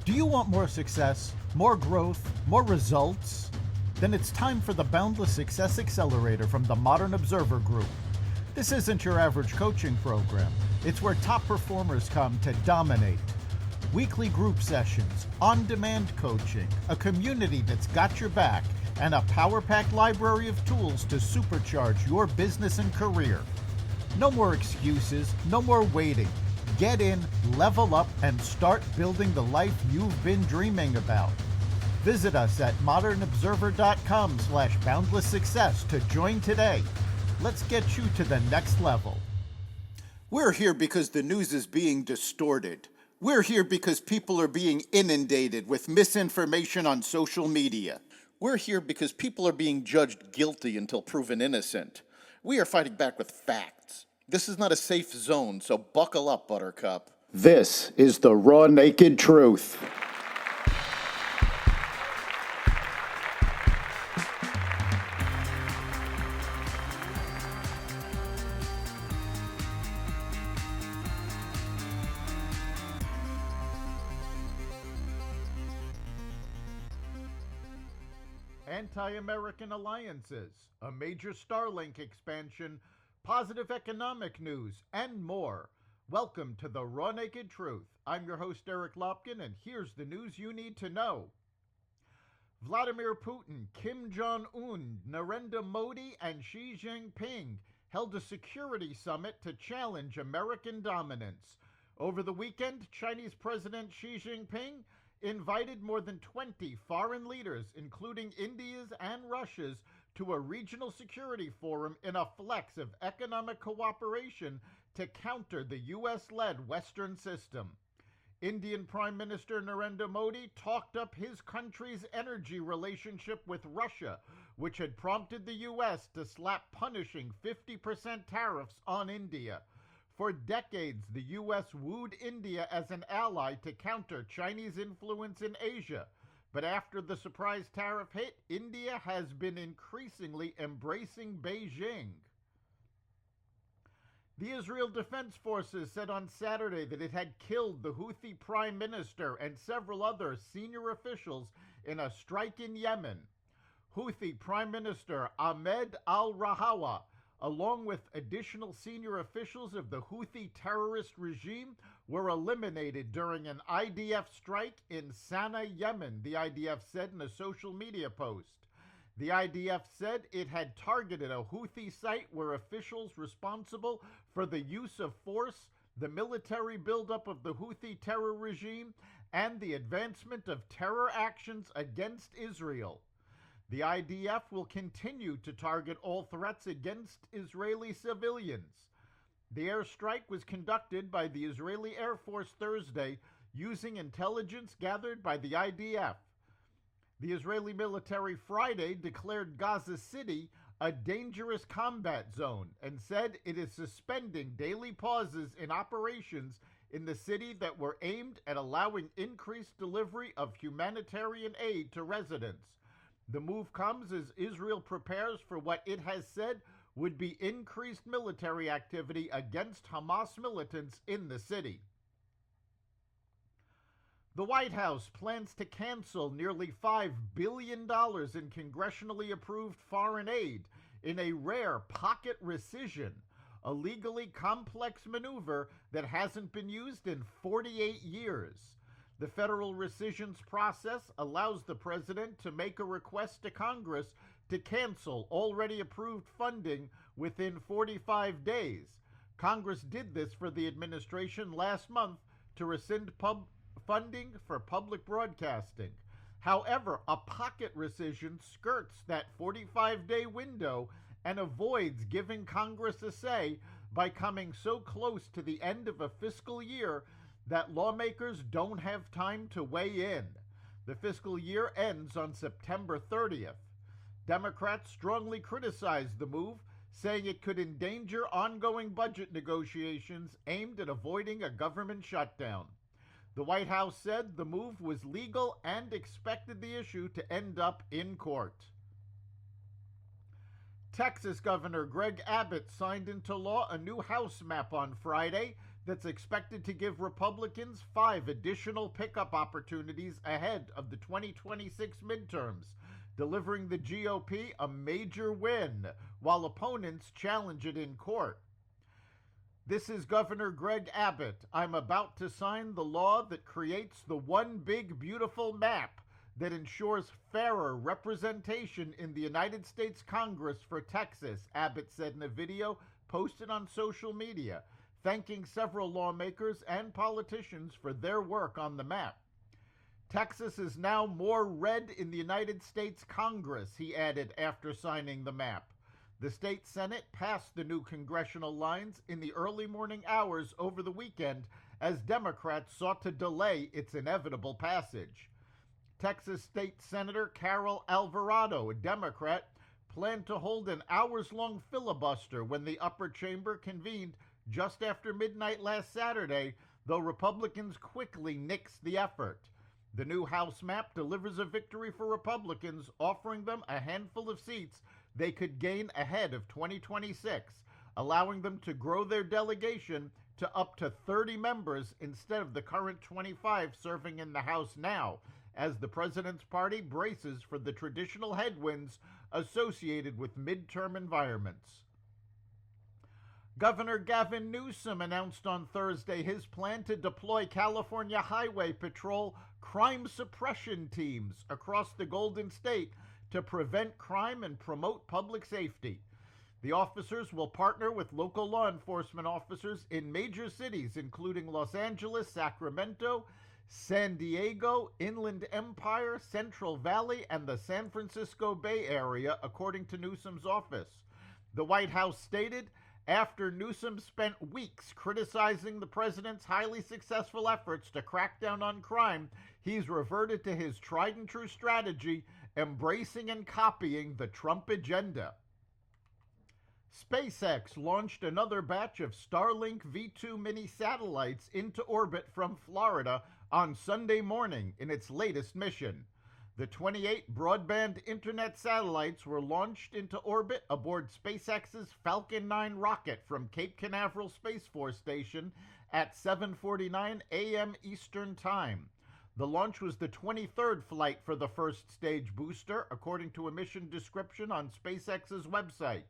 Do you want more success, more growth, more results? Then it's time for the Boundless Success Accelerator from the Modern Observer Group. This isn't your average coaching program. It's where top performers come to dominate. Weekly group sessions, on-demand coaching, a community that's got your back, and a power-packed library of tools to supercharge your business and career. No more excuses, no more waiting. Get in, level up, and start building the life you've been dreaming about. Visit us at modernobserver.com/boundlesssuccess to join today. Let's get you to the next level. We're here because the news is being distorted. We're here because people are being inundated with misinformation on social media. We're here because people are being judged guilty until proven innocent. We are fighting back with facts. This is not a safe zone, so buckle up, Buttercup. This is the raw, naked truth. Anti-American alliances, a major Starlink expansion, positive economic news, and more. Welcome to the Raw Naked Truth. I'm your host, Eric Lopkin, and here's the news you need to know. Vladimir Putin, Kim Jong-un, Narendra Modi, and Xi Jinping held a security summit to challenge American dominance. Over the weekend, Chinese President Xi Jinping invited more than 20 foreign leaders, including India's and Russia's, to a regional security forum in a flex of economic cooperation to counter the U.S.-led Western system. Indian Prime Minister Narendra Modi talked up his country's energy relationship with Russia, which had prompted the U.S. to slap punishing 50% tariffs on India. For decades, the U.S. wooed India as an ally to counter Chinese influence in Asia. But after the surprise tariff hit, India has been increasingly embracing Beijing. The Israel Defense Forces said on Saturday that it had killed the Houthi prime minister and several other senior officials in a strike in Yemen. Houthi Prime Minister Ahmed al-Rahawa, along with additional senior officials of the Houthi terrorist regime, were eliminated during an IDF strike in Sana'a, Yemen, the IDF said in a social media post. The IDF said it had targeted a Houthi site where officials responsible for the use of force, the military buildup of the Houthi terror regime, and the advancement of terror actions against Israel. The IDF will continue to target all threats against Israeli civilians. The airstrike was conducted by the Israeli Air Force Thursday using intelligence gathered by the IDF. The Israeli military Friday declared Gaza City a dangerous combat zone and said it is suspending daily pauses in operations in the city that were aimed at allowing increased delivery of humanitarian aid to residents. The move comes as Israel prepares for what it has said would be increased military activity against Hamas militants in the city. The White House plans to cancel nearly $5 billion in congressionally approved foreign aid in a rare pocket rescission, a legally complex maneuver that hasn't been used in 48 years. The federal rescissions process allows the president to make a request to Congress to cancel already approved funding within 45 days. Congress did this for the administration last month to rescind funding for public broadcasting. However, a pocket rescission skirts that 45-day window and avoids giving Congress a say by coming so close to the end of a fiscal year that lawmakers don't have time to weigh in. The fiscal year ends on September 30th. Democrats strongly criticized the move, saying it could endanger ongoing budget negotiations aimed at avoiding a government shutdown. The White House said the move was legal and expected the issue to end up in court. Texas Governor Greg Abbott signed into law a new House map on Friday that's expected to give Republicans 5 additional pickup opportunities ahead of the 2026 midterms, delivering the GOP a major win while opponents challenge it in court. This is Governor Greg Abbott. I'm about to sign the law that creates the one big beautiful map that ensures fairer representation in the United States Congress for Texas, Abbott said in a video posted on social media, thanking several lawmakers and politicians for their work on the map. Texas is now more red in the United States Congress, he added after signing the map. The state Senate passed the new congressional lines in the early morning hours over the weekend as Democrats sought to delay its inevitable passage. Texas State Senator Carol Alvarado, a Democrat, planned to hold an hours-long filibuster when the upper chamber convened just after midnight last Saturday, though Republicans quickly nixed the effort. The new House map delivers a victory for Republicans, offering them a handful of seats they could gain ahead of 2026, allowing them to grow their delegation to up to 30 members instead of the current 25 serving in the House now, as the president's party braces for the traditional headwinds associated with midterm environments. Governor Gavin Newsom announced on Thursday his plan to deploy California Highway Patrol crime suppression teams across the Golden State to prevent crime and promote public safety. The officers will partner with local law enforcement officers in major cities including Los Angeles, Sacramento, San Diego, Inland Empire, Central Valley, and the San Francisco Bay Area, according to Newsom's office. The White House stated, after Newsom spent weeks criticizing the president's highly successful efforts to crack down on crime, he's reverted to his tried-and-true strategy, embracing and copying the Trump agenda. SpaceX launched another batch of Starlink V2 mini satellites into orbit from Florida on Sunday morning in its latest mission. The 28 broadband internet satellites were launched into orbit aboard SpaceX's Falcon 9 rocket from Cape Canaveral Space Force Station at 7:49 a.m. Eastern Time. The launch was the 23rd flight for the first stage booster, according to a mission description on SpaceX's website.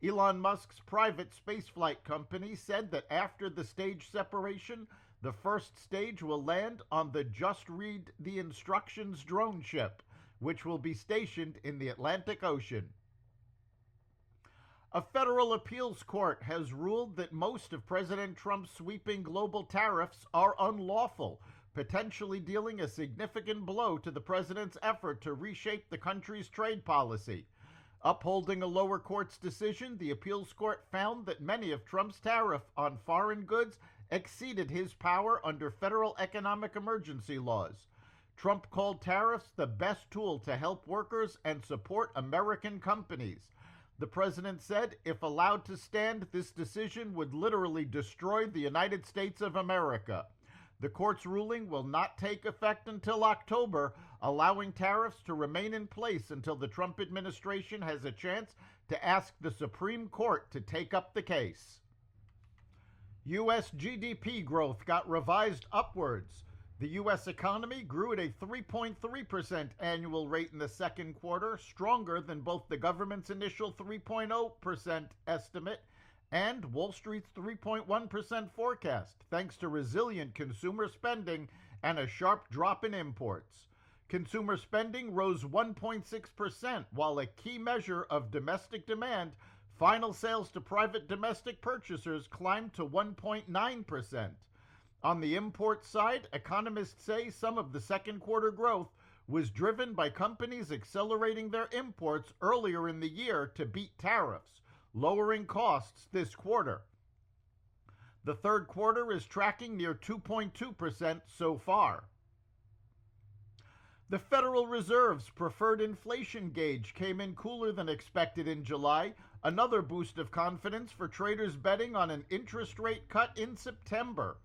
Elon Musk's private spaceflight company said that after the stage separation, the first stage will land on the Just Read the Instructions drone ship, which will be stationed in the Atlantic Ocean. A federal appeals court has ruled that most of President Trump's sweeping global tariffs are unlawful, potentially dealing a significant blow to the president's effort to reshape the country's trade policy. Upholding a lower court's decision, the appeals court found that many of Trump's tariffs on foreign goods exceeded his power under federal economic emergency laws. Trump called tariffs the best tool to help workers and support American companies. The president said, if allowed to stand, this decision would literally destroy the United States of America. The court's ruling will not take effect until October, allowing tariffs to remain in place until the Trump administration has a chance to ask the Supreme Court to take up the case. U.S. GDP growth got revised upwards. The U.S. economy grew at a 3.3% annual rate in the second quarter, stronger than both the government's initial 3.0% estimate and Wall Street's 3.1% forecast, thanks to resilient consumer spending and a sharp drop in imports. Consumer spending rose 1.6%, while a key measure of domestic demand, final sales to private domestic purchasers, climbed to 1.9%. On the import side, economists say some of the second quarter growth was driven by companies accelerating their imports earlier in the year to beat tariffs, lowering costs this quarter. The third quarter is tracking near 2.2% so far. The Federal Reserve's preferred inflation gauge came in cooler than expected in July, another boost of confidence for traders betting on an interest rate cut in September.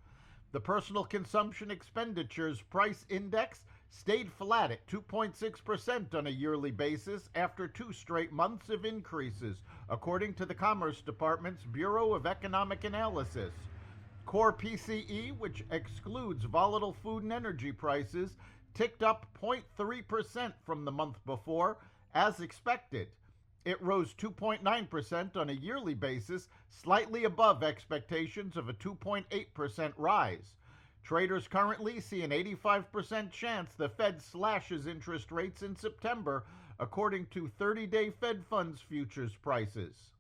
The personal consumption expenditures price index stayed flat at 2.6% on a yearly basis after 2 straight months of increases, according to the Commerce Department's Bureau of Economic Analysis. Core PCE, which excludes volatile food and energy prices, ticked up 0.3% from the month before, as expected. It rose 2.9% on a yearly basis, slightly above expectations of a 2.8% rise. Traders currently see an 85% chance the Fed slashes interest rates in September, according to 30-day Fed funds futures prices.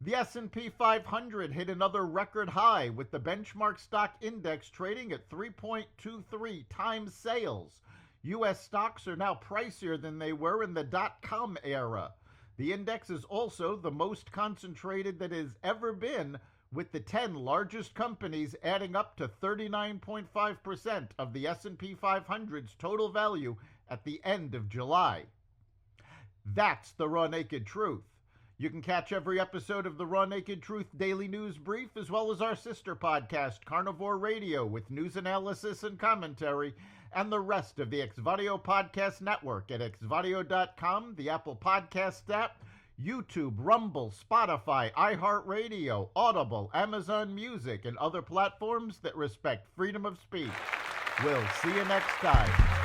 The S&P 500 hit another record high, with the benchmark stock index trading at 3.23 times sales. U.S. stocks are now pricier than they were in the dot-com era. The index is also the most concentrated that it has ever been, with the 10 largest companies adding up to 39.5% of the S&P 500's total value at the end of July. That's the Raw Naked Truth. You can catch every episode of the Raw Naked Truth Daily News Brief, as well as our sister podcast, Carnivore Radio, with news analysis and commentary, and the rest of the Xvadio Podcast Network at xvadio.com, the Apple Podcast app, YouTube, Rumble, Spotify, iHeartRadio, Audible, Amazon Music, and other platforms that respect freedom of speech. We'll see you next time.